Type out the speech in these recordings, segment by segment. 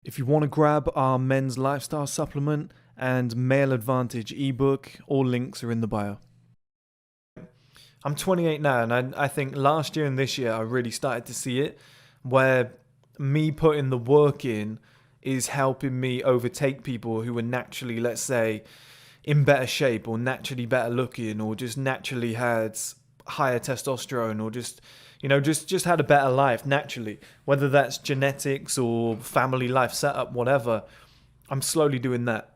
If you want to grab our men's lifestyle supplement and male advantage ebook, all links are in the bio. I'm 28 now, and I think last year and this year I really started to see it, where me putting the work in is helping me overtake people who are naturally, let's say, in better shape or naturally better looking or just naturally had higher testosterone or just had a better life naturally, whether that's genetics or family life setup, whatever. I'm slowly doing that.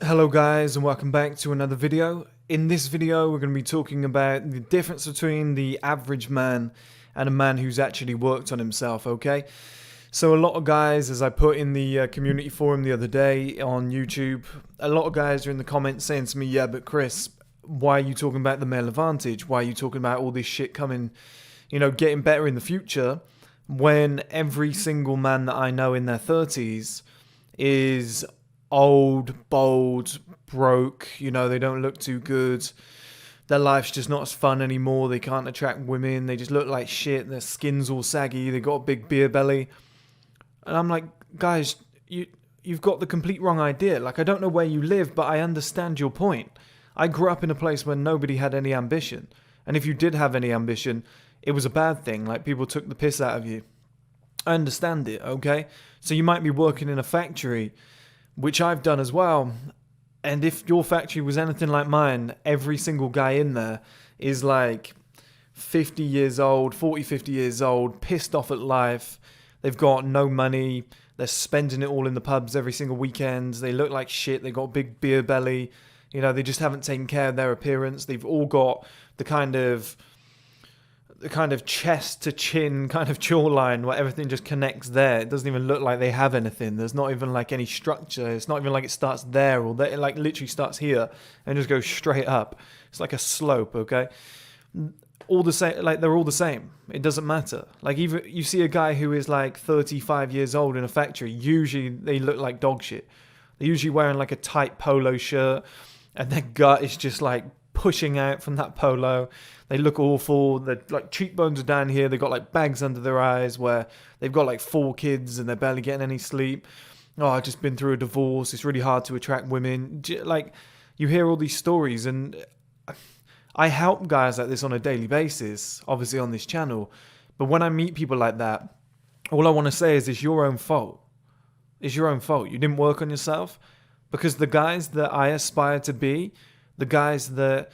Hello guys, and welcome back to another video. In this video we're going to be talking about the difference between the average man and a man who's actually worked on himself, okay? So a lot of guys, as I put in the community forum the other day on YouTube, a lot of guys are in the comments saying to me, yeah, but Chris, why are you talking about the male advantage? Why are you talking about all this shit coming, getting better in the future, when every single man that I know in their 30s is old, bald, broke, they don't look too good. Their life's just not as fun anymore. They can't attract women. They just look like shit. Their skin's all saggy. They got a big beer belly. And I'm like, guys, you've got the complete wrong idea. Like, I don't know where you live, but I understand your point. I grew up in a place where nobody had any ambition. And if you did have any ambition, it was a bad thing. Like, people took the piss out of you. I understand it, okay? So you might be working in a factory, which I've done as well. And if your factory was anything like mine, every single guy in there is like 50 years old, 40, 50 years old, pissed off at life. They've got no money. They're spending it all in the pubs every single weekend. They look like shit. They've got a big beer belly. They just haven't taken care of their appearance. They've all got the kind of chest to chin kind of jawline where everything just connects there. It doesn't even look like they have anything. There's not even like any structure. It's not even like it starts there, or that it like literally starts here and just goes straight up. It's like a slope, okay? All the same, like they're all the same. It doesn't matter. Like, even you see a guy who is like 35 years old in a factory, usually they look like dog shit. They're usually wearing like a tight polo shirt and their gut is just like pushing out from that polo. They look awful. Their like cheekbones are down here. They've got like bags under their eyes where they've got like 4 kids and they're barely getting any sleep. Oh, I've just been through a divorce. It's really hard to attract women. Like, you hear all these stories, and I help guys like this on a daily basis, obviously on this channel. But when I meet people like that, all I want to say is it's your own fault. It's your own fault. You didn't work on yourself. Because the guys that I aspire to be, the guys that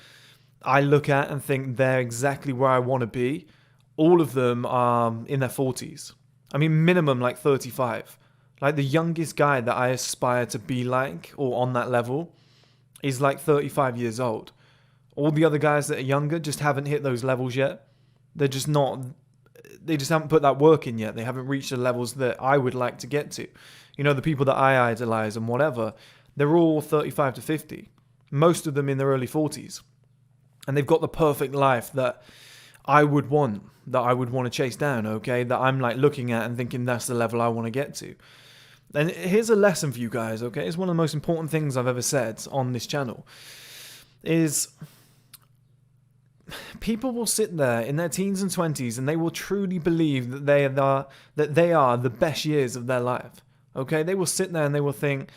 I look at and think they're exactly where I want to be, all of them are in their 40s. I mean, minimum like 35. Like, the youngest guy that I aspire to be like, or on that level, is like 35 years old. All the other guys that are younger just haven't hit those levels yet. They're just not, they just haven't put that work in yet. They haven't reached the levels that I would like to get to. The people that I idolize and whatever, they're all 35 to 50. Most of them in their early 40s. And they've got the perfect life that I would want to chase down, okay? That I'm like looking at and thinking that's the level I want to get to. And here's a lesson for you guys, okay? It's one of the most important things I've ever said on this channel. Is people will sit there in their teens and 20s and they will truly believe that they are the best years of their life, okay? They will sit there and they will think,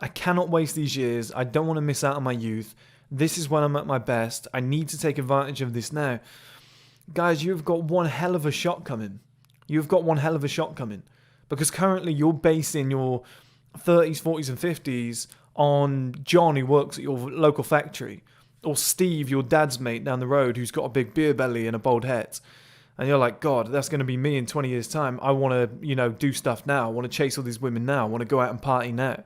I cannot waste these years. I don't want to miss out on my youth. This is when I'm at my best. I need to take advantage of this now. Guys, you've got one hell of a shot coming. You've got one hell of a shot coming. Because currently you're basing your 30s, 40s and 50s on John, who works at your local factory. Or Steve, your dad's mate down the road, who's got a big beer belly and a bald head. And you're like, God, that's going to be me in 20 years' time. I want to, do stuff now. I want to chase all these women now. I want to go out and party now.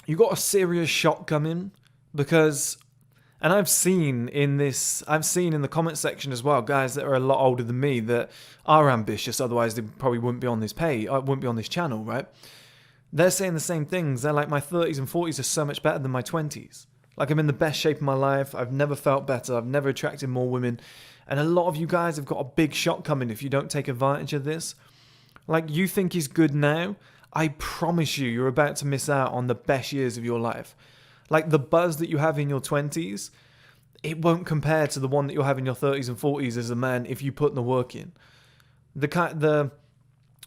You got a serious shot coming, because, and I've seen in the comment section as well, guys that are a lot older than me that are ambitious, otherwise they probably wouldn't be on this wouldn't be on this channel, right? They're saying the same things. They're like, my 30s and 40s are so much better than my 20s. Like, I'm in the best shape of my life. I've never felt better. I've never attracted more women. And a lot of you guys have got a big shot coming if you don't take advantage of this. Like, you think is good now. I promise you, you're about to miss out on the best years of your life. Like the buzz that you have in your 20s, it won't compare to the one that you'll have in your 30s and 40s as a man if you put the work in. The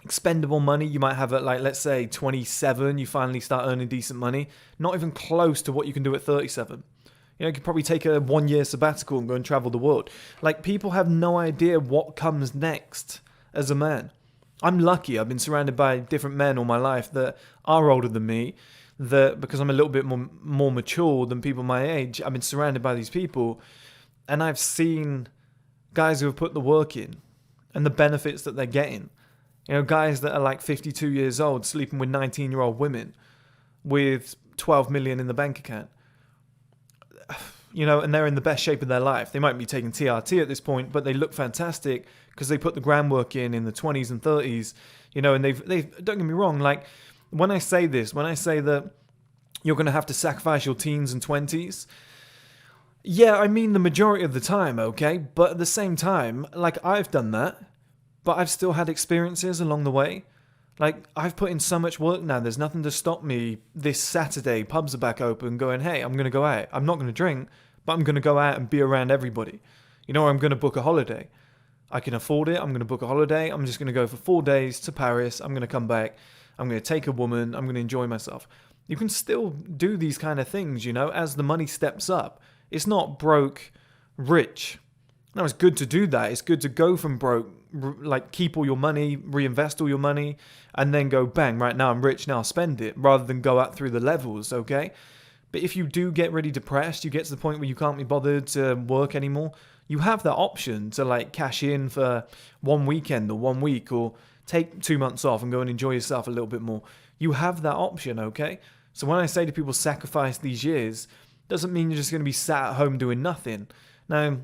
expendable money you might have at, like, let's say 27, you finally start earning decent money, not even close to what you can do at 37. You know, you could probably take a 1 year sabbatical and go and travel the world. Like, people have no idea what comes next as a man. I'm lucky. I've been surrounded by different men all my life that are older than me, that because I'm a little bit more mature than people my age, I've been surrounded by these people, and I've seen guys who have put the work in and the benefits that they're getting. You know, guys that are like 52 years old sleeping with 19-year-old women with 12 million in the bank account. You know, and they're in the best shape of their life. They might be taking TRT at this point, but they look fantastic because they put the groundwork in the 20s and 30s. You know, and they've don't get me wrong, like, when I say this, when I say that you're going to have to sacrifice your teens and 20s, yeah, I mean the majority of the time, okay? But at the same time, like, I've done that, but I've still had experiences along the way. Like, I've put in so much work now, there's nothing to stop me this Saturday, pubs are back open, going, hey, I'm going to go out. I'm not going to drink, but I'm going to go out and be around everybody. You know, or I'm going to book a holiday. I can afford it, I'm going to book a holiday, I'm just going to go for 4 days to Paris, I'm going to come back, I'm going to take a woman, I'm going to enjoy myself. You can still do these kind of things, you know, as the money steps up. It's not broke, rich. No, it's good to do that. It's good to go from broke, like, keep all your money, reinvest all your money, and then go, bang, right now I'm rich, now I'll spend it, rather than go out through the levels, okay? But if you do get really depressed, you get to the point where you can't be bothered to work anymore, you have that option to, like, cash in for 1 weekend or 1 week, or take 2 months off and go and enjoy yourself a little bit more. You have that option, okay? So when I say to people sacrifice these years, doesn't mean you're just going to be sat at home doing nothing. Now,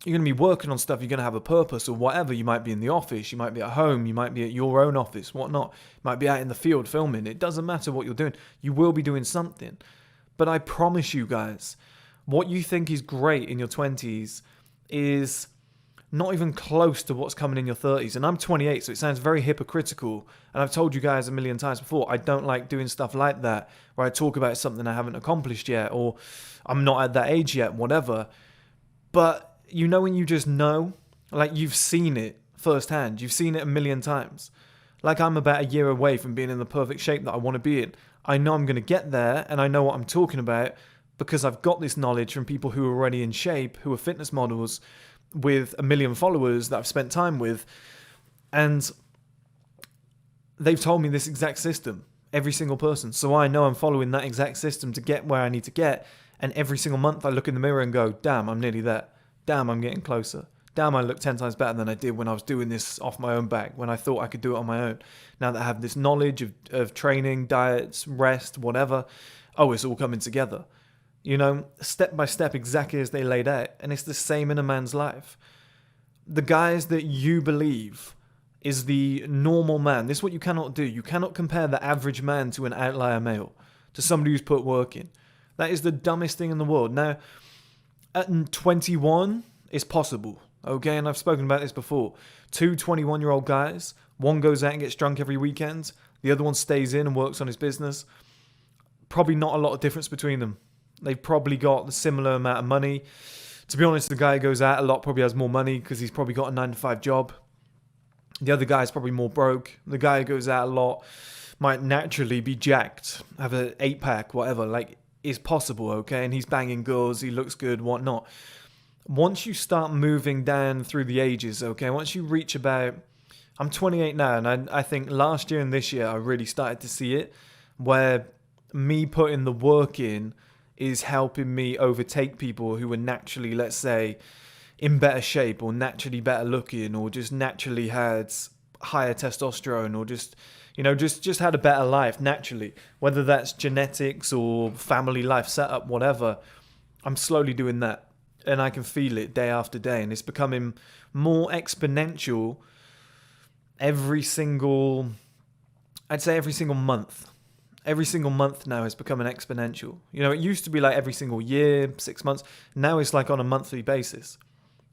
you're going to be working on stuff, you're going to have a purpose or whatever. You might be in the office, you might be at home, you might be at your own office, whatnot. You might be out in the field filming. It doesn't matter what you're doing. You will be doing something. But I promise you guys, what you think is great in your 20s is not even close to what's coming in your 30s. And I'm 28, so it sounds very hypocritical. And I've told you guys a million times before, I don't like doing stuff like that, where I talk about something I haven't accomplished yet, or I'm not at that age yet, whatever. But you know when you just know, like, you've seen it firsthand. You've seen it a million times. Like, I'm about a year away from being in the perfect shape that I want to be in. I know I'm going to get there, and I know what I'm talking about because I've got this knowledge from people who are already in shape, who are fitness models with 1 million followers that I've spent time with. And they've told me this exact system, every single person. So I know I'm following that exact system to get where I need to get. And every single month I look in the mirror and go, damn, I'm nearly there. Damn, I'm getting closer. Damn, I look 10 times better than I did when I was doing this off my own back, when I thought I could do it on my own. Now that I have this knowledge of training, diets, rest, whatever, oh, it's all coming together. You know, step by step, exactly as they laid out. And it's the same in a man's life. The guys that you believe is the normal man, this is what you cannot do. You cannot compare the average man to an outlier male, to somebody who's put work in. That is the dumbest thing in the world. Now, at 21, it's possible. Okay, and I've spoken about this before. 2 21-year-old guys, one goes out and gets drunk every weekend, the other one stays in and works on his business. Probably not a lot of difference between them. They've probably got the similar amount of money. To be honest, the guy who goes out a lot probably has more money because he's probably got a 9-to-5 job. The other guy's probably more broke. The guy who goes out a lot might naturally be jacked, have an 8-pack, whatever. Like, it's possible, okay? And he's banging girls, he looks good, whatnot. Once you start moving down through the ages, okay, once you reach about, I'm 28 now, and I think last year and this year I really started to see it, where me putting the work in is helping me overtake people who were naturally, let's say, in better shape, or naturally better looking, or just naturally had higher testosterone, or just, you know, just had a better life naturally, whether that's genetics or family life setup, whatever. I'm slowly doing that. And I can feel it day after day. And it's becoming more exponential every single month. Every single month now is becoming exponential. You know, it used to be like every single year, 6 months. Now it's like on a monthly basis.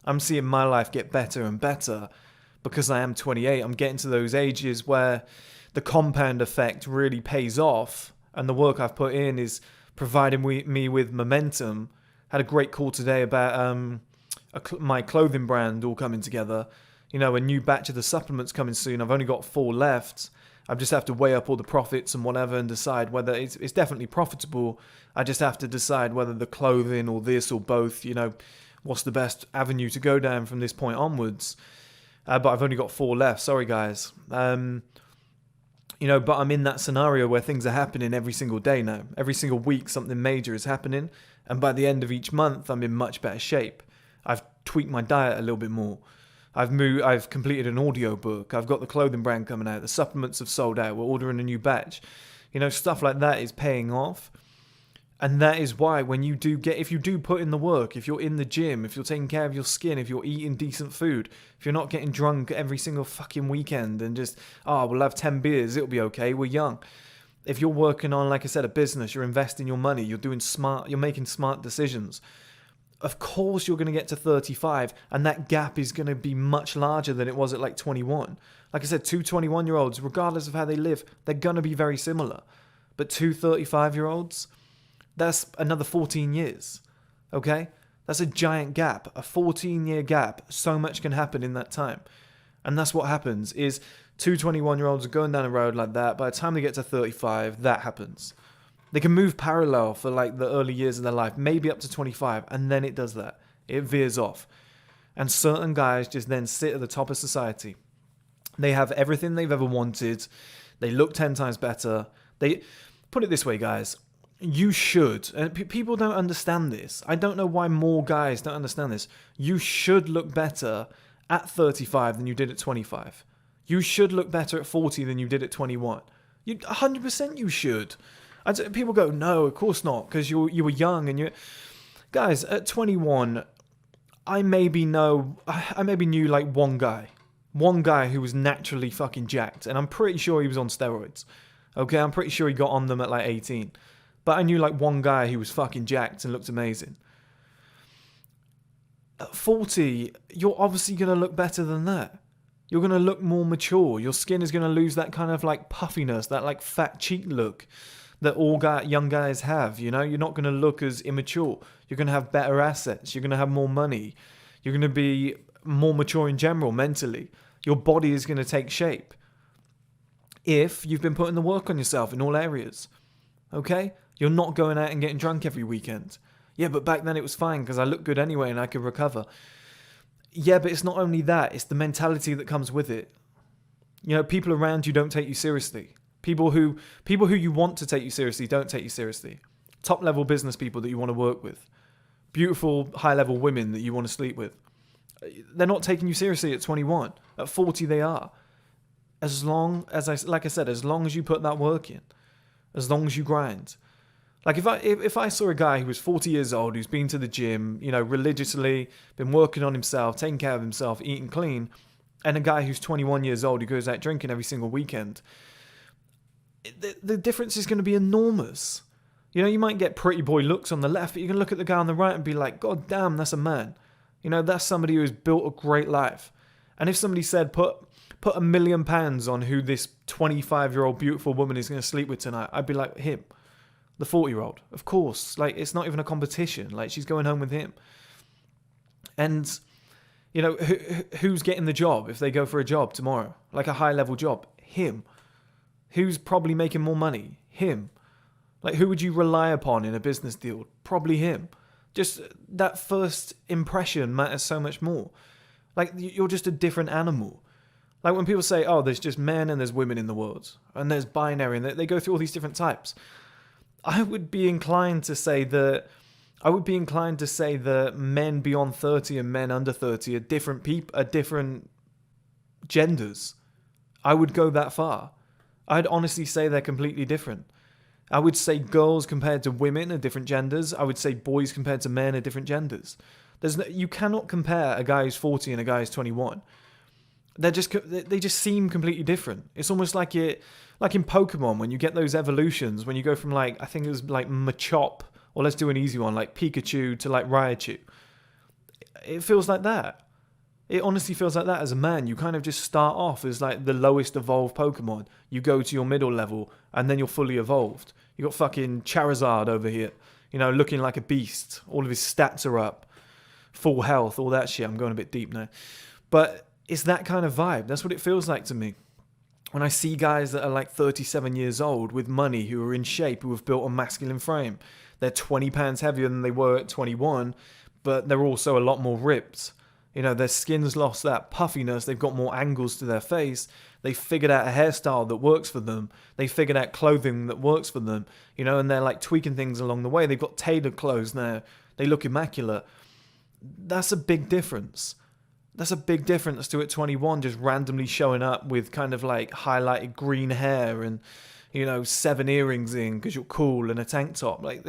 I'm seeing my life get better and better because I am 28. I'm getting to those ages where the compound effect really pays off. And the work I've put in is providing me with momentum. Had a great call today about my clothing brand all coming together. You know, a new batch of the supplements coming soon. I've only got 4 left. I just have to weigh up all the profits and whatever and decide whether it's definitely profitable. I just have to decide whether the clothing or this or both, you know, what's the best avenue to go down from this point onwards. But I've only got 4 left. Sorry, guys. You know, but I'm in that scenario where things are happening every single day now. Every single week, something major is happening. And by the end of each month, I'm in much better shape. I've tweaked my diet a little bit more. I've completed an audio book. I've got the clothing brand coming out. The supplements have sold out. We're ordering a new batch. You know, stuff like that is paying off. And that is why if you do put in the work, if you're in the gym, if you're taking care of your skin, if you're eating decent food, if you're not getting drunk every single fucking weekend and just, we'll have 10 beers, it'll be okay, we're young. If you're working on, like I said, a business, you're investing your money, you're making smart decisions. Of course you're going to get to 35 and that gap is going to be much larger than it was at like 21. Like I said, 2 21-year-olds, regardless of how they live, they're going to be very similar. But 2 35-year-olds, that's another 14 years, okay? That's a giant gap, a 14-year gap. So much can happen in that time. And that's what happens is 2 21-year-olds are going down a road like that. By the time they get to 35, that happens. They can move parallel for like the early years of their life, maybe up to 25, and then it does that. It veers off. And certain guys just then sit at the top of society. They have everything they've ever wanted. They look 10 times better. Put it this way, guys. You should, and people don't understand this. I don't know why more guys don't understand this. You should look better at 35 than you did at 25. You should look better at 40 than you did at 21. 100% you should. People go, no, of course not, because you were young and you... Guys, at 21, I maybe knew like one guy who was naturally fucking jacked, and I'm pretty sure he was on steroids. Okay, I'm pretty sure he got on them at like 18. But I knew like one guy who was fucking jacked and looked amazing. At 40, you're obviously going to look better than that. You're going to look more mature. Your skin is going to lose that kind of like puffiness, that like fat cheek look that all young guys have, you know? You're not going to look as immature. You're going to have better assets. You're going to have more money. You're going to be more mature in general, mentally. Your body is going to take shape if you've been putting the work on yourself in all areas. Okay? You're not going out and getting drunk every weekend. Yeah, but back then it was fine because I looked good anyway and I could recover. Yeah, but it's not only that. It's the mentality that comes with it. You know, people around you don't take you seriously. People who you want to take you seriously don't take you seriously. Top level business people that you want to work with. Beautiful high level women that you want to sleep with. They're not taking you seriously at 21. At 40 they are. As long as as long as you put that work in. As long as you grind. Like if I saw a guy who was 40 years old, who's been to the gym, you know, religiously, been working on himself, taking care of himself, eating clean, and a guy who's 21 years old who goes out drinking every single weekend, the difference is going to be enormous. You know, you might get pretty boy looks on the left, but you can look at the guy on the right and be like, God damn, that's a man. You know, that's somebody who has built a great life. And if somebody said, put £1 million on who this 25-year-old beautiful woman is going to sleep with tonight, I'd be like, him. The 40-year-old, of course. Like, it's not even a competition. Like, she's going home with him. And, you know, who's getting the job if they go for a job tomorrow? Like a high-level job? Him. Who's probably making more money? Him. Like, who would you rely upon in a business deal? Probably him. Just that first impression matters so much more. Like, you're just a different animal. Like, when people say, oh, there's just men and there's women in the world, and there's binary, and they go through all these different types. I would be inclined to say that men beyond 30 and men under 30 are different genders. I would go that far. I'd honestly say they're completely different. I would say girls compared to women are different genders. I would say boys compared to men are different genders. You cannot compare a guy who's 40 and a guy who's 21. They just seem completely different. It's almost like in Pokemon when you get those evolutions, when you go from like, I think it was like Machop, or let's do an easy one, like Pikachu to like Raichu. It feels like that. It honestly feels like that as a man. You kind of just start off as like the lowest evolved Pokemon. You go to your middle level and then you're fully evolved. You got fucking Charizard over here, you know, looking like a beast. All of his stats are up, full health, all that shit. I'm going a bit deep now. But it's that kind of vibe. That's what it feels like to me. When I see guys that are like 37 years old with money, who are in shape, who have built a masculine frame. They're 20 pounds heavier than they were at 21, but they're also a lot more ripped. You know, their skin's lost that puffiness. They've got more angles to their face. They figured out a hairstyle that works for them. They figured out clothing that works for them. You know, and they're like tweaking things along the way. They've got tailored clothes now. They look immaculate. That's a big difference. That's a big difference to at 21 just randomly showing up with kind of like highlighted green hair and, you know, 7 earrings in because you're cool and a tank top. Like,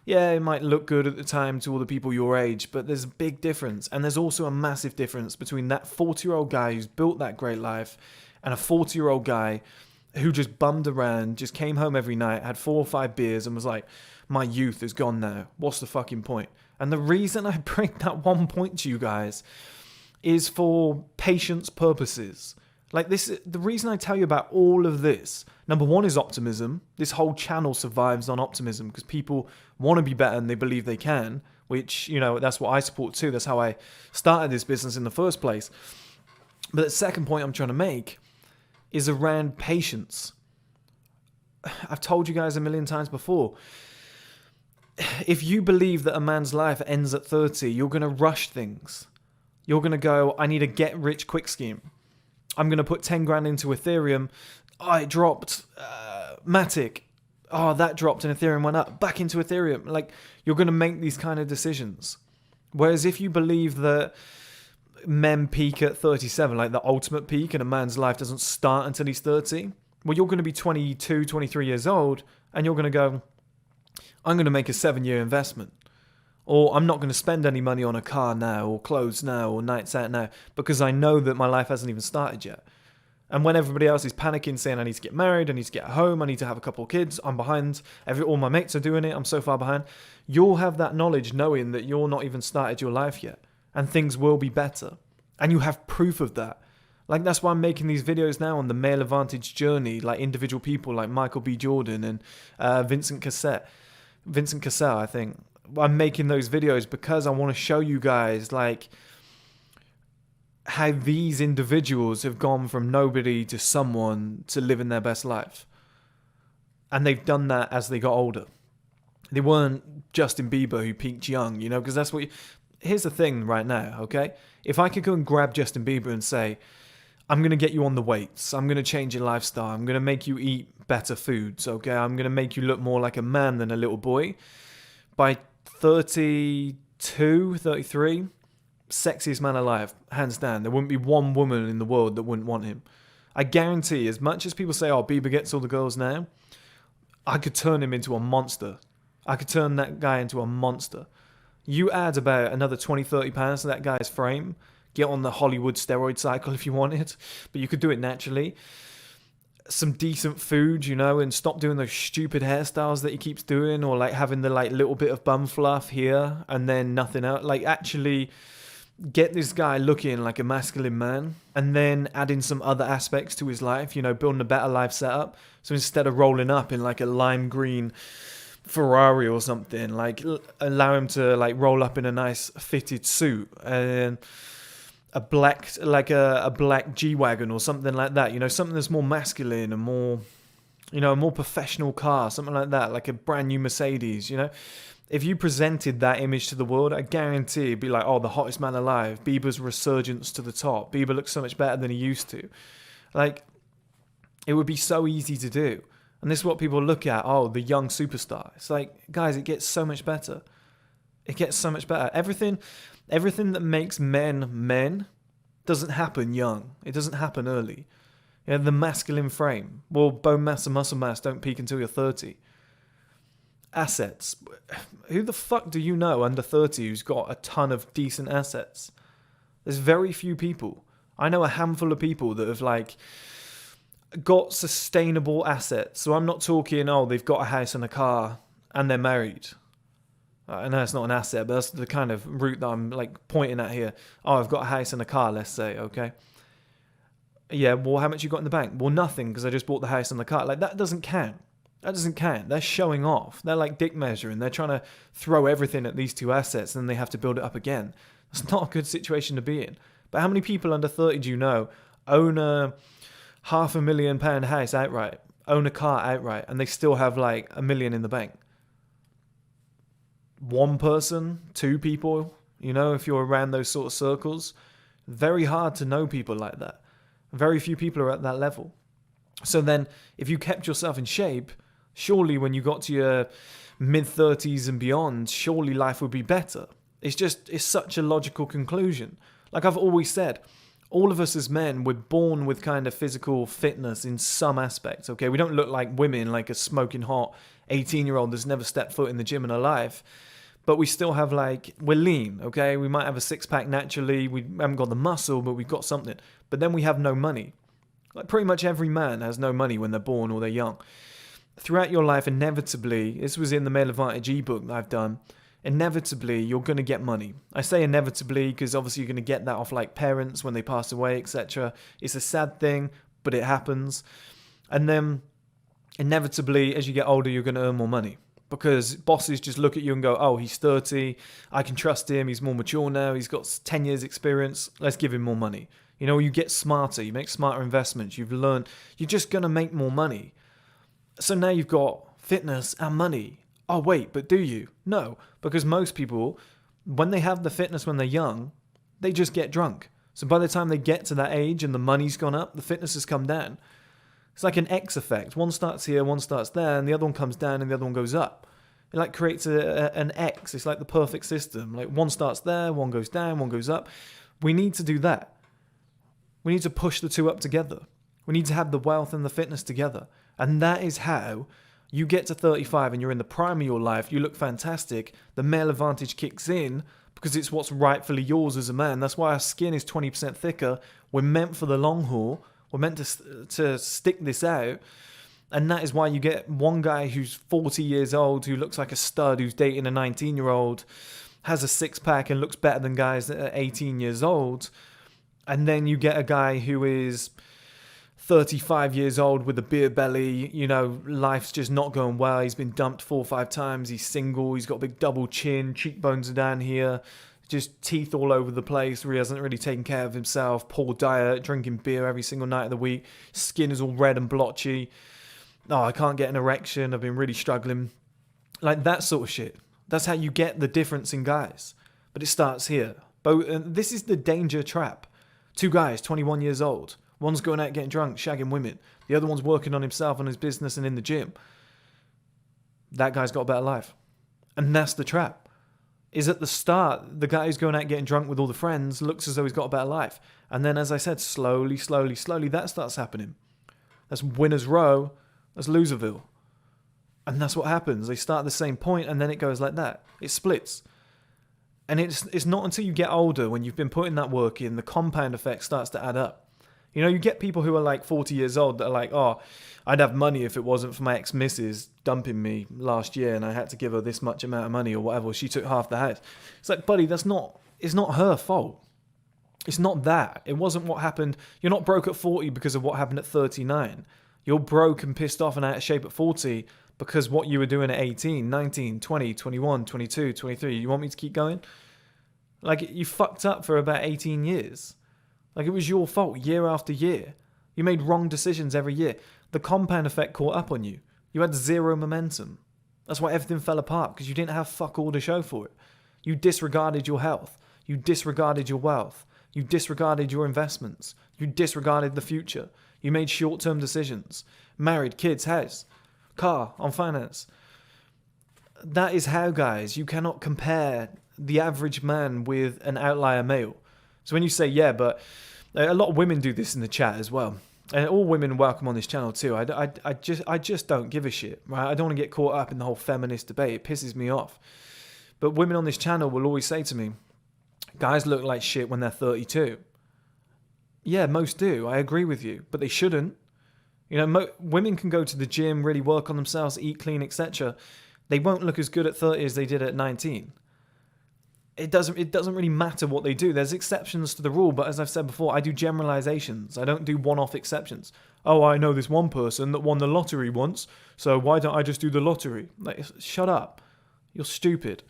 yeah, it might look good at the time to all the people your age, but there's a big difference. And there's also a massive difference between that 40-year-old guy who's built that great life and a 40-year-old guy who just bummed around, just came home every night, had 4 or 5 beers and was like, my youth is gone now. What's the fucking point? And the reason I bring that one point to you guys is for patience purposes. Like this, the reason I tell you about all of this, number one is optimism. This whole channel survives on optimism because people want to be better and they believe they can, which, you know, that's what I support too. That's how I started this business in the first place. But the second point I'm trying to make is around patience. I've told you guys a million times before. If you believe that a man's life ends at 30, you're going to rush things. You're going to go, I need a get-rich-quick scheme. I'm going to put 10 grand into Ethereum. Oh, it dropped. Matic. Oh, that dropped and Ethereum went up. Back into Ethereum. Like, you're going to make these kind of decisions. Whereas if you believe that men peak at 37, like the ultimate peak, and a man's life doesn't start until he's 30, well, you're going to be 22, 23 years old, and you're going to go, I'm going to make a 7-year investment. Or I'm not going to spend any money on a car now, or clothes now, or nights out now, because I know that my life hasn't even started yet. And when everybody else is panicking, saying I need to get married, I need to get home, I need to have a couple of kids, I'm behind, all my mates are doing it, I'm so far behind. You'll have that knowledge knowing that you're not even started your life yet, and things will be better. And you have proof of that. Like, that's why I'm making these videos now on the male advantage journey, like individual people like Michael B. Jordan and Vincent Cassell, I think. I'm making those videos because I want to show you guys like how these individuals have gone from nobody to someone to living their best life. And they've done that as they got older. They weren't Justin Bieber who peaked young, you know, because that's what here's the thing right now, okay? If I could go and grab Justin Bieber and say, I'm going to get you on the weights, I'm going to change your lifestyle, I'm going to make you eat better foods, okay? I'm going to make you look more like a man than a little boy. By 32, 33, sexiest man alive, hands down. There wouldn't be one woman in the world that wouldn't want him. I guarantee, as much as people say, oh, Bieber gets all the girls now, I could turn him into a monster. I could turn that guy into a monster. You add about another 20, 30 pounds to that guy's frame, get on the Hollywood steroid cycle if you wanted, but you could do it naturally. Some decent food, you know, and stop doing those stupid hairstyles that he keeps doing, or like having the like little bit of bum fluff here and then nothing else. Like, actually get this guy looking like a masculine man, and then adding some other aspects to his life, you know, building a better life setup. So instead of rolling up in like a lime green Ferrari or something, like allow him to like roll up in a nice fitted suit and a black, like a black G-Wagon or something like that, you know, something that's more masculine and more, you know, a more professional car, something like that, like a brand new Mercedes, you know. If you presented that image to the world, I guarantee it'd be like, oh, the hottest man alive, Bieber's resurgence to the top, Bieber looks so much better than he used to. Like, it would be so easy to do. And this is what people look at, oh, the young superstar. It's like, guys, it gets so much better. It gets so much better. Everything that makes men men doesn't happen young. It doesn't happen early. You know, the masculine frame. Well, bone mass and muscle mass don't peak until you're 30. Assets. Who the fuck do you know under 30 who's got a ton of decent assets? There's very few people. I know a handful of people that have like got sustainable assets. So I'm not talking, oh, they've got a house and a car and they're married. I know it's not an asset, but that's the kind of route that I'm like pointing at here. Oh, I've got a house and a car, let's say, okay? Yeah, well, how much you got in the bank? Well, nothing, because I just bought the house and the car. Like, that doesn't count. That doesn't count. They're showing off. They're like dick measuring. They're trying to throw everything at these two assets and then they have to build it up again. That's not a good situation to be in. But how many people under 30 do you know own a £500,000 house outright, own a car outright, and they still have like $1 million in the bank? One person, two people, if you're around those sort of circles. Very hard to know people like that. Very few people are at that level. So then if you kept yourself in shape, surely when you got to your mid-30s and beyond, surely life would be better. It's such a logical conclusion. Like I've always said, all of us as men, we're born with kind of physical fitness in some aspects, okay? We don't look like women, like a smoking hot 18-year-old that's never stepped foot in the gym in her life. But we still have we're lean, okay? We might have a six-pack naturally. We haven't got the muscle, but we've got something. But then we have no money. Like pretty much every man has no money when they're born or they're young. Throughout your life, inevitably, this was in the Male Advantage ebook that I've done, inevitably you're going to get money. I say inevitably because obviously you're going to get that off like parents when they pass away, etc. It's a sad thing, but it happens. And then inevitably as you get older, you're going to earn more money. Because bosses just look at you and go, oh, he's 30, I can trust him, he's more mature now, he's got 10 years experience, let's give him more money. You get smarter, you make smarter investments, you've learned, you're just going to make more money. So now you've got fitness and money. Oh, wait, but do you? No, because most people, when they have the fitness when they're young, they just get drunk. So by the time they get to that age and the money's gone up, the fitness has come down. It's like an X effect. One starts here, one starts there, and the other one comes down and the other one goes up. It creates an X. It's like the perfect system. One starts there, one goes down, one goes up. We need to do that. We need to push the two up together. We need to have the wealth and the fitness together. And that is how you get to 35 and you're in the prime of your life. You look fantastic. The male advantage kicks in because it's what's rightfully yours as a man. That's why our skin is 20% thicker. We're meant for the long haul. We're meant to stick this out. And that is why you get one guy who's 40 years old, who looks like a stud, who's dating a 19-year-old, has a six-pack and looks better than guys that are 18 years old. And then you get a guy who is 35 years old with a beer belly, life's just not going well. He's been dumped 4 or 5 times. He's single. He's got a big double chin. Cheekbones are down here. Just teeth all over the place where he hasn't really taken care of himself. Poor diet, drinking beer every single night of the week. Skin is all red and blotchy. Oh, I can't get an erection. I've been really struggling. Like that sort of shit. That's how you get the difference in guys. But it starts here. This is the danger trap. 2 guys, 21 years old. One's going out getting drunk, shagging women. The other one's working on himself, on his business and in the gym. That guy's got a better life. And that's the trap. Is at the start, the guy who's going out getting drunk with all the friends looks as though he's got a better life. And then, as I said, slowly, that starts happening. That's Winners Row. That's Loserville. And that's what happens. They start at the same point and then it goes like that. It splits. And it's not until you get older, when you've been putting that work in, the compound effect starts to add up. You get people who are 40 years old that are like, oh, I'd have money if it wasn't for my ex-missus dumping me last year and I had to give her this much amount of money or whatever. She took half the house. It's like, buddy, it's not her fault. It's not that. It wasn't what happened. You're not broke at 40 because of what happened at 39. You're broke and pissed off and out of shape at 40 because what you were doing at 18, 19, 20, 21, 22, 23. You want me to keep going? You fucked up for about 18 years. It was your fault year after year. You made wrong decisions every year. The compound effect caught up on you. You had zero momentum. That's why everything fell apart, because you didn't have fuck all to show for it. You disregarded your health. You disregarded your wealth. You disregarded your investments. You disregarded the future. You made short-term decisions. Married, kids, house, car, on finance. That is how, guys, you cannot compare the average man with an outlier male. So when you say, yeah, but a lot of women do this in the chat as well. And all women welcome on this channel too. I just don't give a shit, right? I don't want to get caught up in the whole feminist debate. It pisses me off. But women on this channel will always say to me, guys look like shit when they're 32. Yeah, most do. I agree with you. But they shouldn't. Women can go to the gym, really work on themselves, eat clean, etc. They won't look as good at 30 as they did at 19. It doesn't really matter what they do. There's exceptions to the rule, but as I've said before, I do generalizations. I don't do one-off exceptions. oh, I know this one person that won the lottery once, so why don't I just do the lottery? Like, shut up. You're stupid.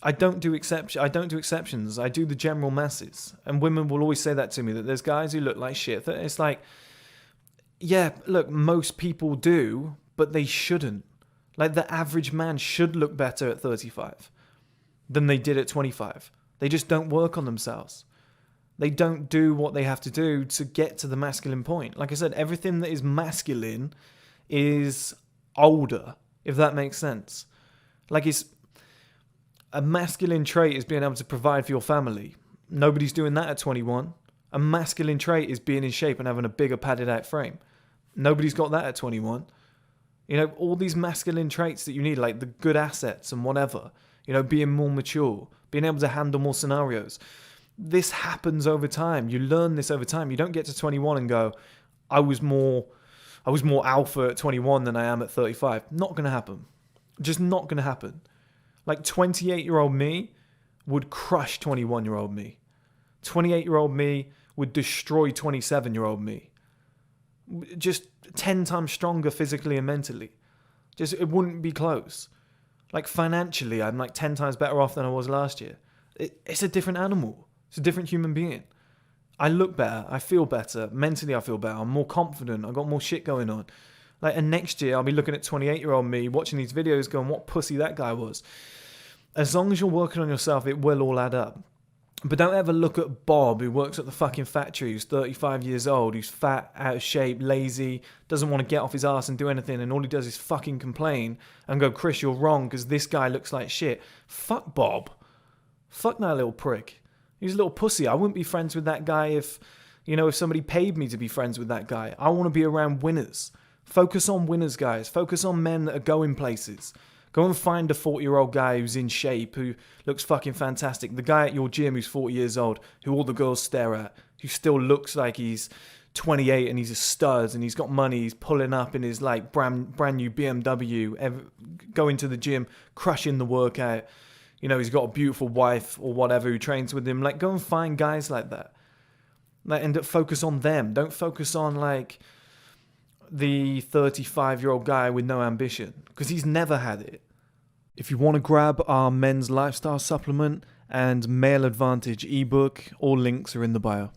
I don't do exceptions. I do the general masses. And women will always say that to me, that there's guys who look like shit. It's like, yeah, look, most people do, but they shouldn't. Like, the average man should look better at 35 than they did at 25. They just don't work on themselves. They don't do what they have to do to get to the masculine point. Like I said, everything that is masculine is older, if that makes sense. Like, it's a masculine trait is being able to provide for your family. Nobody's doing that at 21. A masculine trait is being in shape and having a bigger padded out frame. Nobody's got that at 21. You know, all these masculine traits that you need, like the good assets and whatever, you know, being more mature, being able to handle more scenarios. This happens over time. You learn this over time. You don't get to 21 and go, I was more alpha at 21 than I am at 35. Not going to happen. Just not going to happen. Like, 28-year-old me would crush 21-year-old me. 28-year-old me would destroy 27-year-old me. Just 10 times stronger physically and mentally. Just, it wouldn't be close. Like, financially, I'm like 10 times better off than I was last year. It's a different animal. It's a different human being. I look better. I feel better. Mentally, I feel better. I'm more confident. I've got more shit going on. Like, and next year, I'll be looking at 28-year-old me, watching these videos going, what pussy that guy was. As long as you're working on yourself, it will all add up. But don't ever look at Bob, who works at the fucking factory, who's 35 years old, who's fat, out of shape, lazy, doesn't want to get off his ass and do anything, and all he does is fucking complain and go, Chris, you're wrong because this guy looks like shit. Fuck Bob. Fuck that little prick. He's a little pussy. I wouldn't be friends with that guy if somebody paid me to be friends with that guy. I want to be around winners. Focus on winners, guys. Focus on men that are going places. Go and find a 40-year-old guy who's in shape, who looks fucking fantastic. The guy at your gym who's 40 years old, who all the girls stare at, who still looks like he's 28 and he's a stud and he's got money. He's pulling up in his like brand new BMW, going to the gym, crushing the workout. You know, he's got a beautiful wife or whatever who trains with him. Like, go and find guys like that. Like, and focus on them. Don't focus on like the 35-year-old guy with no ambition, because he's never had it. If you want to grab our men's lifestyle supplement and male advantage ebook, all links are in the bio.